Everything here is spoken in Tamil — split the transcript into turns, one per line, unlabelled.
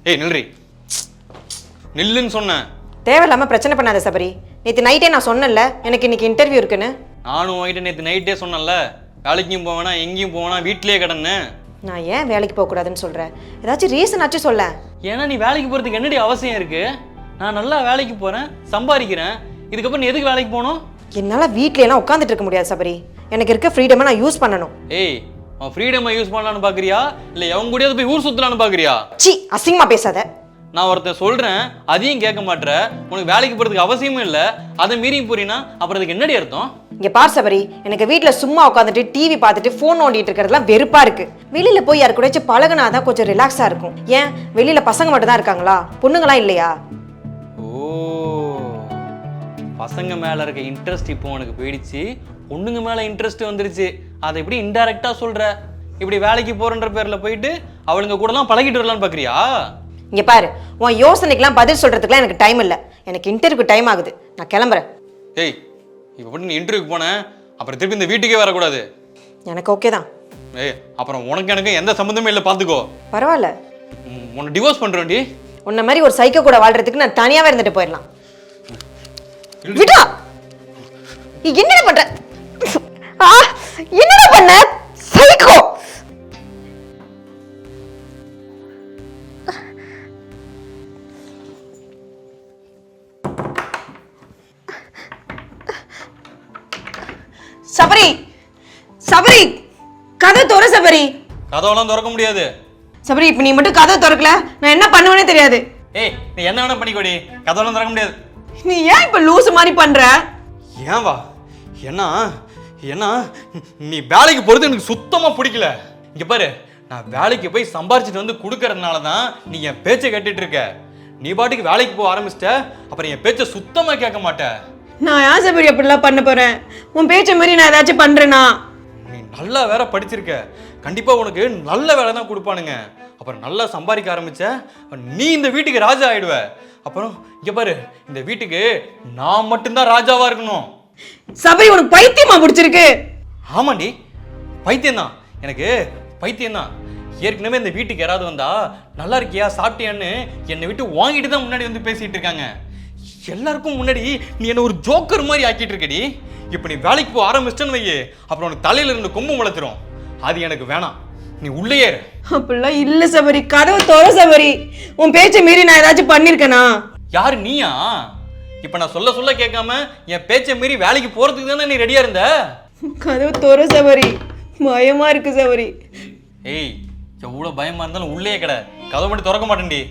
ஏய் நில்றி, நில்லுன்னு சொன்னேன்.
தேவையில்லாம பிரச்சனை பண்ணாத சபரி. நேற்று நைட்டே நான் சொன்னேன்ல எனக்கு இன்னைக்கு இன்டர்வியூ இருக்குன்னு.
நானும் வாங்கிட்டு நேற்று நைட்டே சொன்னேன்ல, வேலைக்கும் போவேனா எங்கேயும் போவேனா வீட்டிலேயே கிடன்னு.
நான் ஏன் வேலைக்கு போகக்கூடாதுன்னு சொல்கிறேன்? ஏதாச்சும் ரீசன் ஆச்சு சொல்ல.
ஏன்னா நீ வேலைக்கு போகிறதுக்கு என்னடி அவசியம் இருக்கு? நான் நல்லா வேலைக்கு போகிறேன், சம்பாதிக்கிறேன். இதுக்கப்புறம் நீ எதுக்கு வேலைக்கு போகணும்?
என்னால் வீட்லையெல்லாம் உட்காந்துட்டு இருக்க முடியாது சபரி. எனக்கு இருக்க ஃப்ரீடமை நான் யூஸ் பண்ணணும்.
ஏய், அவன் ஃப்ரீடமை யூஸ் பண்ணலான்னு பார்க்குறியா இல்லை எவன் கூடயாவது போய் ஊர் சுற்றலான்னு பார்க்குறியா?
சி, அசிங்கமாக பேசாத.
நான் ஒருத்தன் சொல்கிறேன், அதையும் கேட்க மாட்டேற. உனக்கு வேலைக்கு போகிறதுக்கு அவசியமும் இல்லை, அதை மீறியும் போறீன்னா அப்புறம் அதுக்கு என்னடி அர்த்தம்?
இங்கே பார் சபரி, எனக்கு வீட்டில் சும்மா உட்காந்துட்டு டிவி பார்த்துட்டு ஃபோன் நோண்டிட்டு இருக்கிறதுலாம் வெறுப்பாக இருக்கு. வெளியில் போய் யாரு கூடச்சும் பழகுனாதான் கொஞ்சம் ரிலாக்ஸாக இருக்கும். ஏன் வெளியில் பசங்க மட்டும் தான் இருக்காங்களா? பொண்ணுங்களாம் இல்லையா?
ஓ, பசங்க மேலே இருக்க இன்ட்ரெஸ்ட் இப்போ உனக்கு போயிடுச்சு, பொண்ணுங்க மேலே இன்ட்ரெஸ்ட் வந்துருச்சு. அதை எப்படி இன்டைரக்டாக சொல்கிற? இப்படி வேலைக்கு போகிறன்ற பேரில் போயிட்டு அவளுங்க கூடலாம் பழகிட்டு வரலான்னு பார்க்குறியா?
இங்கே பாரு, உன் யோசனைக்கெல்லாம் பதில் சொல்கிறதுக்குலாம் எனக்கு டைம் இல்லை. எனக்கு இன்டர்வியூக்கு டைம் ஆகுது, நான் கிளம்புறேன்.
ஏய், இப்போ மட்டும் நீ இன்டர்வியூக்கு போனேன் அப்புறம் திருப்பி இந்த வீட்டுக்கே வரக்கூடாது.
எனக்கு ஓகே தான்.
ஏய், அப்புறம் உனக்கு எனக்கு எந்த சம்மந்தமே இல்லை, பார்த்துக்கோ.
பரவாயில்ல,
உன்னை டிவோர்ஸ் பண்ணுறேன்டி.
உன்ன மாதிரி ஒரு சைக்கோ கூட வாழ்றதுக்கு நான் தனியாவே இருந்துட்டு போயிடலாம். விடா, என்னடா பண்ற? என்னடா பண்ண சைக்கோ? சபரி, சபரி, கதை தோற சபரி.
கதவெல்லாம் திறக்க முடியாது
சபரி. இப்ப நீ மட்டும் கதை திறக்கல, நான் என்ன பண்ணுவேனே தெரியாது.
ஏய், நீ என்ன வேணா பண்ணிக்கோடி, கதவெல்லாம் திறக்க முடியாது.
நீ ஏன் இப்ப லூசு மாதிரி பண்ற?
ஏன் வா, ஏன்னா நீ வேலைக்கு போறது எனக்கு சுத்தமா பிடிக்கல. இங்க பாரு, நான் வேலைக்கு போய் சம்பாரிச்சிட்டு வந்து கொடுக்கறதுனால தான் நீ என் பேச்சை கேட்டுட்டு இருக்க. நீ பாட்டுக்கு வேலைக்கு போக ஆரம்பிச்சிட்ட, அப்புறம் என் பேச்சை சுத்தமா கேட்க மாட்ட.
நான் ஏன் சபரி அப்படிலாம் பண்ண போறேன்? உன் பேச்ச மாதிரி நான் ஏதாச்சும் பண்றேனா?
நீ நல்லா வேற படிச்சிருக்க, கண்டிப்பா உனக்கு நல்ல வேலை தான் கொடுப்பானுங்க. அப்புறம் நல்லா சம்பாதிக்க ஆரம்பிச்ச, நீ இந்த வீட்டுக்கு ராஜா ஆயிடுவ. அப்புறம் இங்க பாரு, இந்த வீட்டுக்கு நான் மட்டும்தான் ராஜாவா இருக்கணும்.
சபரி, உனக்கு பைத்தியமா பிடிச்சிருக்கு?
ஆமாண்டி, பைத்தியம்தான், எனக்கு பைத்தியம்தான். ஏற்கனவே இந்த வீட்டுக்கு யாராவது வந்தா நல்லா இருக்கியா சாப்பிட்டியான்னு என்னை விட்டு வாங்கிட்டு தான் முன்னாடி வந்து பேசிட்டு இருக்காங்க. எல்லாருக்கும் முன்னாடி நீ என்ன ஒரு ஜோக்கர் மாதிரி ஆக்கிட்டு இருக்கடி. இப்போ நீ வேலைக்கு போக ஆரம்பிச்சிட்டேன்னு வையே, அப்புறம் உனக்கு தலையில இருந்து கொம்பு முளைச்சிரும். அது எனக்கு வேணாம், நீ உள்ளே ஏறு.
அப்படிலாம் இல்ல சபரி, கதவு தோற சபரி. உன் பேச்சை மீறி நான் ஏதாச்சும் பண்ணிருக்கேனா?
யாரு நீயா? இப்ப நான் சொல்ல சொல்ல கேட்காம என் பேச்சை மீறி வேலைக்கு போறதுக்கு தானே நீ ரெடியா இருந்த?
கதவு தோற சபரி, பயமா இருக்கு சபரி.
ஏய், எவ்வளவு பயமா இருந்தாலும் உள்ளே கடை, கதவு மட்டும் திறக்க மாட்டேன்டி.